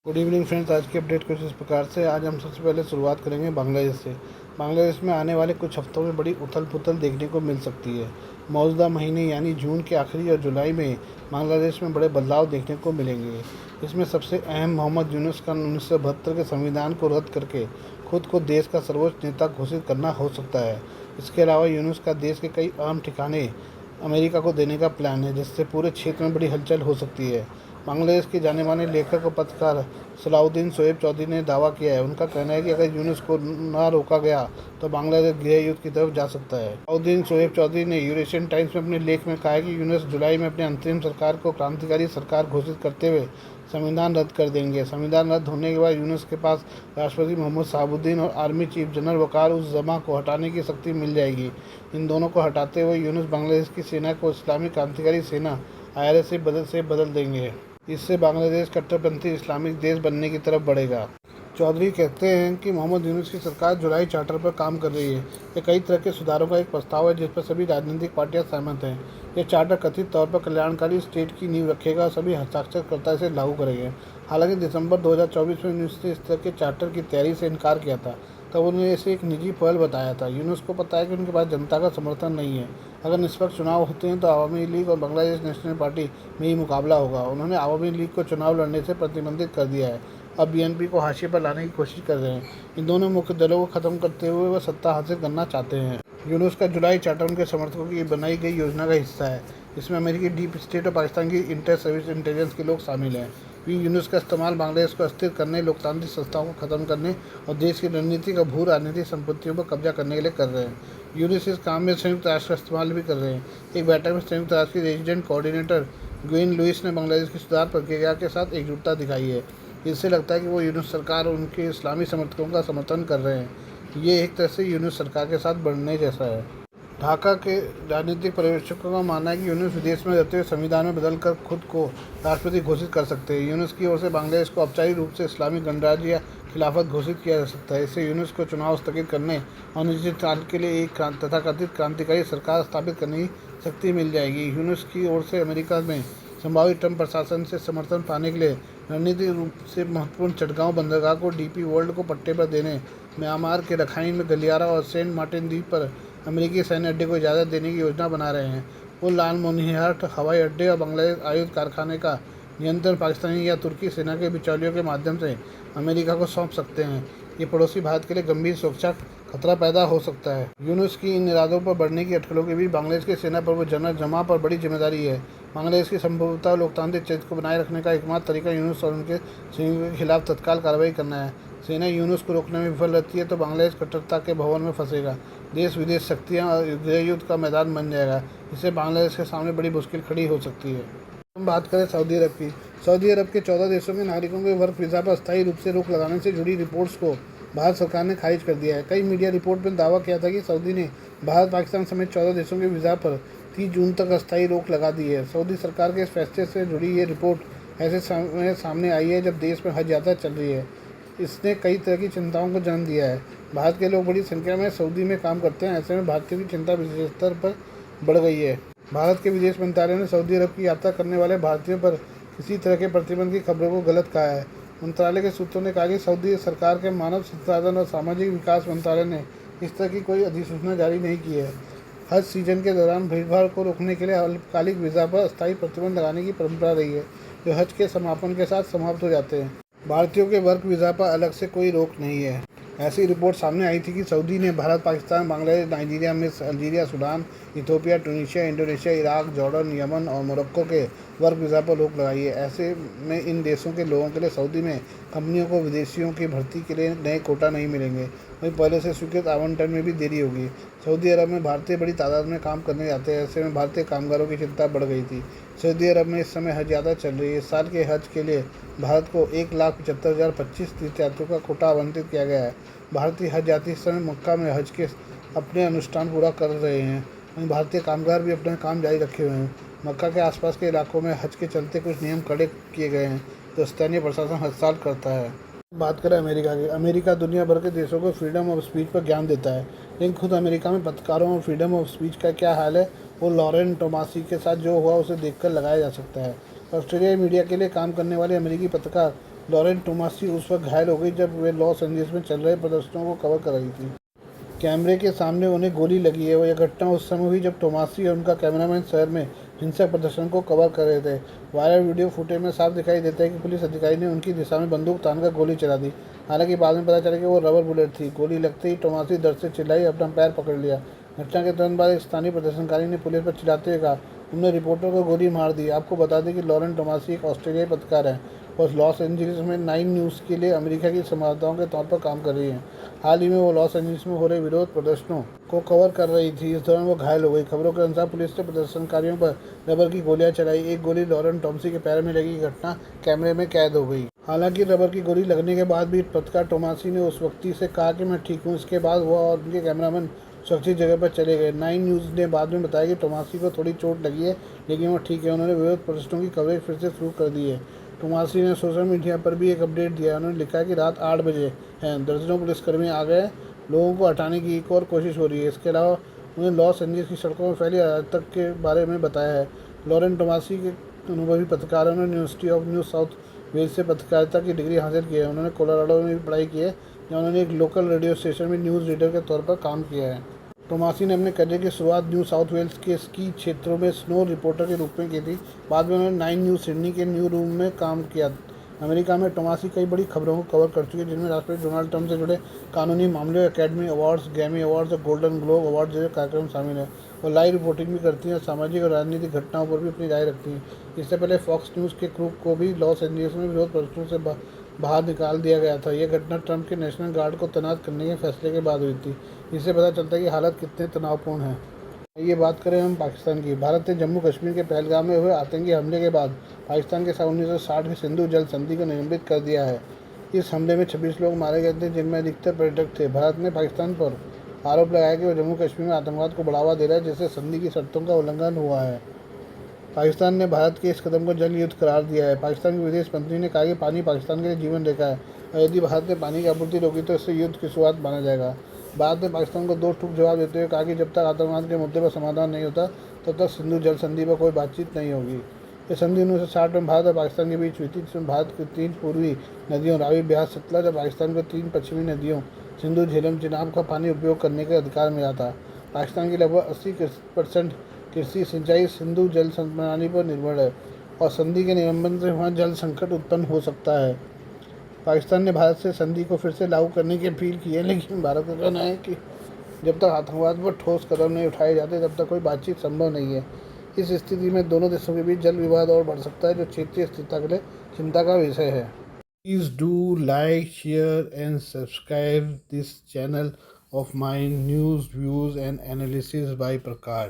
Good evening friends. आज की update कुछ इस प्रकार से। आज हम सबसे पहले शुरुआत करेंगे बांग्लादेश से। बांग्लादेश में आने वाले कुछ हफ्तों में बड़ी उथल पुथल देखने को मिल सकती है। मौजूदा महीने यानी जून के आखिरी और जुलाई में बांग्लादेश में बड़े बदलाव देखने को मिलेंगे। इसमें सबसे अहम मोहम्मद यूनुस का 1972 के संविधान को रद्द करके खुद को देश का सर्वोच्च नेता घोषित करना हो सकता है। इसके अलावा यूनुस का देश के कई अहम ठिकाने अमेरिका को देने का प्लान है, जिससे पूरे क्षेत्र में बड़ी हलचल हो सकती है। बांग्लादेश के जाने माने लेखक और पत्रकार सलाउद्दीन शोएब चौधरी ने दावा किया है। उनका कहना है कि अगर यूनुस को न रोका गया तो बांग्लादेश गृह युद्ध की तरफ जा सकता है। सलाउद्दीन शोएब चौधरी ने यूरेशियन टाइम्स में अपने लेख में कहा है कि यूनुस जुलाई में अपने अंतरिम सरकार को क्रांतिकारी सरकार घोषित करते हुए संविधान रद्द कर देंगे। संविधान रद्द होने के बाद यूनुस के पास राष्ट्रपति मोहम्मद शहाबुद्दीन और आर्मी चीफ जनरल वकार उस जमा को हटाने की शक्ति मिल जाएगी। इन दोनों को हटाते हुए यूनुस बांग्लादेश की सेना को इस्लामी क्रांतिकारी सेना IRA से बदल देंगे। इससे बांग्लादेश कट्टरपंथी इस्लामिक देश बनने की तरफ बढ़ेगा। चौधरी कहते हैं कि मोहम्मद यूनुस की सरकार जुलाई चार्टर पर काम कर रही है। ये कई तरह के सुधारों का एक प्रस्ताव है जिस पर सभी राजनीतिक पार्टियां सहमत हैं। यह चार्टर कथित तौर पर कल्याणकारी स्टेट की नींव रखेगा और सभी हस्ताक्षरकर्ता इसे लागू करेंगे। हालांकि दिसंबर 2024 में यूनुस ने इस तरह के चार्टर की तैयारी से इनकार किया था। तब उन्होंने इसे एक निजी पहल बताया था। यूनुस को पता है कि उनके पास जनता का समर्थन नहीं है। अगर निष्पक्ष चुनाव होते हैं तो अवामी लीग और बांग्लादेश नेशनल पार्टी में ही मुकाबला होगा। उन्होंने अवामी लीग को चुनाव लड़ने से प्रतिबंधित कर दिया है। अब BNP को हाशिए पर लाने की कोशिश कर रहे हैं। इन दोनों मुख्य दलों को खत्म करते हुए वह सत्ता हासिल करना चाहते हैं। यूनुस का जुलाई चार्टर उनके समर्थकों की बनाई गई योजना का हिस्सा है। इसमें अमेरिकी डीप स्टेट और पाकिस्तान की इंटर सर्विस इंटेलिजेंस के लोग शामिल हैं। वे यूनुस का इस्तेमाल बांग्लादेश को अस्थिर करने, लोकतांत्रिक संस्थाओं को खत्म करने और देश की रणनीतिक और भू राजनीतिक संपत्तियों पर कब्जा करने के लिए कर रहे हैं। यूनुस इस काम में संयुक्त राष्ट्र का इस्तेमाल भी कर रहे हैं। एक बैठक में संयुक्त राष्ट्र की रेजिडेंट कोऑर्डिनेटर ग्वेन लुइस ने बांग्लादेश की सुधार प्रक्रिया के साथ एकजुटता दिखाई है। इससे लगता है कि वो यूनुस सरकार और उनके इस्लामी समर्थकों का समर्थन कर रहे हैं। ये एक तरह से यूनुस सरकार के साथ बढ़ने जैसा है। ढाका के राजनीतिक पर्यवेक्षकों का मानना है कि यूनुस विदेश में रहते हुए संविधान में बदलकर खुद को राष्ट्रपति घोषित कर सकते हैं। यूनुस की ओर से बांग्लादेश को औपचारिक रूप से इस्लामिक गणराज्य या खिलाफत घोषित किया जा सकता है। इससे यूनुस को चुनाव स्थगित करने और निश्चित काल के लिए एक तथाकथित क्रांतिकारी सरकार स्थापित करने की शक्ति मिल जाएगी। यूनुस की ओर से अमेरिका में संभावित ट्रंप प्रशासन से समर्थन पाने के लिए रणनीतिक रूप से महत्वपूर्ण चटगांव बंदरगाह को DP वर्ल्ड को पट्टे पर देने, म्यांमार के रखाइन में गलियारा और सेंट मार्टिन द्वीप पर अमेरिकी सैन्य अड्डे को इजाज़त देने की योजना बना रहे हैं। वो लालमोनिहाट हवाई अड्डे और बांग्लादेश आयुध कारखाने का नियंत्रण पाकिस्तानी या तुर्की सेना के बिचौलियों के माध्यम से अमेरिका को सौंप सकते हैं। ये पड़ोसी भारत के लिए गंभीर सुरक्षा खतरा पैदा हो सकता है। यूनुस की इन इरादों पर बढ़ने की अटकलों के बीच बांग्लादेश के सेना प्रमुख जनरल जमा पर बड़ी जिम्मेदारी है। बांग्लादेश की संभवतः लोकतांत्रिक चरित्र को बनाए रखने का एकमात्र तरीका यूनुस और उनके सहयोगियों के खिलाफ तत्काल कार्रवाई करना है। सेना यूनुस को रोकने में विफल रहती है तो बांग्लादेश कट्टरता के भवन में फंसेगा। देश विदेश शक्तियाँ और गृह युद्ध का मैदान बन जाएगा। इससे बांग्लादेश के सामने बड़ी मुश्किल खड़ी हो सकती है। हम बात करें सऊदी अरब की। सऊदी अरब के 14 देशों के नागरिकों के वर्क वीज़ा पर अस्थायी रूप से रोक लगाने से जुड़ी रिपोर्ट्स को भारत सरकार ने खारिज कर दिया है। कई मीडिया रिपोर्ट में दावा किया था कि सऊदी ने भारत, पाकिस्तान समेत 14 देशों के वीज़ा पर 30 जून तक अस्थायी रोक लगा दी है। सऊदी सरकार के इस फैसले से जुड़ी ये रिपोर्ट ऐसे समय सामने आई है जब देश में हज यात्रा चल रही है। इसने कई तरह की चिंताओं को जन्म दिया है। भारत के लोग बड़ी संख्या में सऊदी में काम करते हैं। ऐसे में भारतीयों की चिंता विशेष स्तर पर बढ़ गई है। भारत के विदेश मंत्रालय ने सऊदी अरब की यात्रा करने वाले भारतीयों पर किसी तरह के प्रतिबंध की खबरों को गलत कहा है। मंत्रालय के सूत्रों ने कहा कि सऊदी सरकार के मानव संसाधन और सामाजिक विकास मंत्रालय ने इस तरह की कोई अधिसूचना जारी नहीं की है। हज सीजन के दौरान भीड़भाड़ को रोकने के लिए अल्पकालिक वीज़ा पर अस्थायी प्रतिबंध लगाने की परंपरा रही है, जो हज के समापन के साथ समाप्त हो जाते हैं। भारतीयों के वर्क वीज़ा पर अलग से कोई रोक नहीं है। ऐसी रिपोर्ट सामने आई थी कि सऊदी ने भारत, पाकिस्तान, बांग्लादेश, नाइजीरिया, मिस्र, Algeria, Sudan, Ethiopia, Tunisia, Indonesia, Iraq, Jordan, Yemen और मोरक्को के वर्क वीज़ा पर रोक लगाई है। ऐसे में इन देशों के लोगों के लिए सऊदी में कंपनियों को विदेशियों की भर्ती के लिए नए कोटा नहीं मिलेंगे। वहीं पहले से स्वीकृत आवंटन में भी देरी होगी। सऊदी अरब में भारतीय बड़ी तादाद में काम करने जाते हैं। ऐसे में भारतीय कामगारों की चिंता बढ़ गई थी। सऊदी अरब में इस समय हज यात्रा चल रही है। इस साल के हज के लिए भारत को 1,75,025 तीर्थयात्रियों का कोटा आवंटित किया गया है। भारतीय हज यात्री इस समय मक्का में हज के अपने अनुष्ठान पूरा कर रहे हैं। वहीं भारतीय कामगार भी अपना काम जारी रखे हुए हैं। मक्का के आसपास के इलाकों में हज के चलते कुछ नियम कड़े किए गए हैं जो स्थानीय प्रशासन हर साल करता है। बात करें अमेरिका की। अमेरिका दुनिया भर के देशों को फ्रीडम ऑफ स्पीच पर ज्ञान देता है, लेकिन खुद अमेरिका में पत्रकारों और फ्रीडम ऑफ स्पीच का क्या हाल है, वो लॉरेन टोमासी के साथ जो हुआ उसे देखकर लगाया जा सकता है। ऑस्ट्रेलियाई मीडिया के लिए काम करने वाले अमेरिकी पत्रकार लॉरेन टोमासी उस वक्त घायल हो गई जब वे लॉस एंजलिस में चल रहे प्रदर्शनों को कवर कर रही थी। कैमरे के सामने उन्हें गोली लगी है। यह घटना उस समय हुई जब टोमासी और उनका कैमरामैन शहर में हिंसक प्रदर्शन को कवर कर रहे थे। वायरल वीडियो फुटेज में साफ दिखाई देता है कि पुलिस अधिकारी ने उनकी दिशा में बंदूक तानकर गोली चला दी। हालांकि बाद में पता चला कि वो रबर बुलेट थी। गोली लगते ही टोमासी दर्द से चिल्लाई, अपना पैर पकड़ लिया। घटना के तुरंत बाद एक स्थानीय प्रदर्शनकारी ने पुलिस पर चिल्लाते हुए कहा, उन्होंने रिपोर्टर को गोली मार दी। आपको बता दें कि लॉरेन टोमासी एक ऑस्ट्रेलियाई पत्रकार हैं और लॉस एंजलिस में 9 न्यूज़ के लिए अमेरिका की संवाददाताओं के तौर पर काम कर रही हैं। हाल ही में वो लॉस एंजलिस में हो रहे विरोध प्रदर्शनों को कवर कर रही थी। इस दौरान वो घायल हो गई। खबरों के अनुसार पुलिस ने प्रदर्शनकारियों पर रबर की गोलियां चलाई। एक गोली लॉरेन टॉमसी के पैर में लगी। घटना कैमरे में कैद हो गई। हालांकि रबर की गोली लगने के बाद भी पत्रकार टोमासी ने उस व्यक्ति से कहा कि मैं ठीक हूँ। इसके बाद वह और उनके कैमरामैन सुरक्षित जगह पर चले गए। 9 न्यूज़ ने बाद में बताया कि टोमासी को थोड़ी चोट लगी है, लेकिन वो ठीक है। उन्होंने विरोध प्रदर्शनों की कवरेज फिर से शुरू कर दी है। टोमासी ने सोशल मीडिया पर भी एक अपडेट दिया। उन्होंने लिखा है कि रात 8 बजे हैं, दर्जनों पुलिसकर्मी आ गए, लोगों को हटाने की एक और कोशिश हो रही है। इसके अलावा उन्होंने लॉस एंजलिस की सड़कों में फैली अराजकता के बारे में बताया है। लॉरेन टोमासी के अनुभवी पत्रकार हैं। उन्होंने university of New South Wales से पत्रकारिता की डिग्री हासिल की है। उन्होंने कोलोराडो में भी पढ़ाई की है, जहाँ उन्होंने एक लोकल रेडियो स्टेशन में न्यूज़ रीडर के तौर पर काम किया है। टोमासी ने अपने करियर की शुरुआत न्यू साउथ वेल्स के स्की क्षेत्रों में स्नो रिपोर्टर के रूप में की थी। बाद में उन्होंने 9 न्यूज़ सिडनी के न्यू रूम में काम किया। अमेरिका में टोमासी कई बड़ी खबरों को कवर कर चुकी है, जिनमें राष्ट्रपति डोनाल्ड ट्रंप से जुड़े कानूनी मामले, एकेडमी अवार्ड्स, ग्रैमी अवार्ड्स और गोल्डन ग्लोब अवार्ड जैसे कार्यक्रम शामिल हैं। वो लाइव रिपोर्टिंग भी करती हैं और सामाजिक और राजनीतिक घटनाओं पर भी अपनी राय रखती हैं। इससे पहले फॉक्स न्यूज़ के क्रू को भी लॉस एंजलिस में विरोध प्रदर्शनों से बाहर निकाल दिया गया था। यह घटना ट्रंप के नेशनल गार्ड को तैनात करने के फैसले के बाद हुई थी। इससे पता चलता है कि हालत कितने तनावपूर्ण है। ये बात करें हम पाकिस्तान की। भारत ने जम्मू कश्मीर के पहलगाम में हुए आतंकी हमले के बाद पाकिस्तान के साथ 1960 की सिंधु जल संधि को निलंबित कर दिया है। इस हमले में 26 लोग मारे गए थे, जिनमें अधिकतर पर्यटक थे। भारत ने पाकिस्तान पर आरोप लगाया कि वह जम्मू कश्मीर में आतंकवाद को बढ़ावा दे रहा है, जिससे संधि की शर्तों का उल्लंघन हुआ है। पाकिस्तान ने भारत के इस कदम को जल युद्ध करार दिया है। पाकिस्तान के विदेश मंत्री ने कहा कि पानी पाकिस्तान के लिए जीवन रेखा है और यदि भारत ने पानी की आपूर्ति रोकी तो इससे युद्ध की शुरुआत माना जाएगा। भारत ने पाकिस्तान को दो टूक जवाब देते हुए कहा कि जब तक आतंकवाद के मुद्दे पर समाधान नहीं होता, तब तक सिंधु जल संधि पर कोई बातचीत नहीं होगी। ये संधि 1960 में भारत और पाकिस्तान के बीच हुई थी, जिसमें भारत की 3 पूर्वी नदियों रावी, ब्यास, सतलज और पाकिस्तान को 3 पश्चिमी नदियों सिंधु, झेलम, चिनाब का पानी उपयोग करने का अधिकार मिला था। पाकिस्तान की लगभग 80% कृषि सिंचाई सिंधु जल प्रणाली पर निर्भर है और संधि के निलंबन से वहाँ जल संकट उत्पन्न हो सकता है। पाकिस्तान ने भारत से संधि को फिर से लागू करने की अपील की है, लेकिन भारत का कहना है कि जब तक आतंकवाद पर ठोस कदम नहीं उठाए जाते, तब तक कोई बातचीत संभव नहीं है। इस स्थिति में दोनों देशों के बीच जल विवाद और बढ़ सकता है, जो क्षेत्रीय स्थिरता के लिए चिंता का विषय है। Please do like, share and subscribe this channel of my news, views and analysis by Prakash.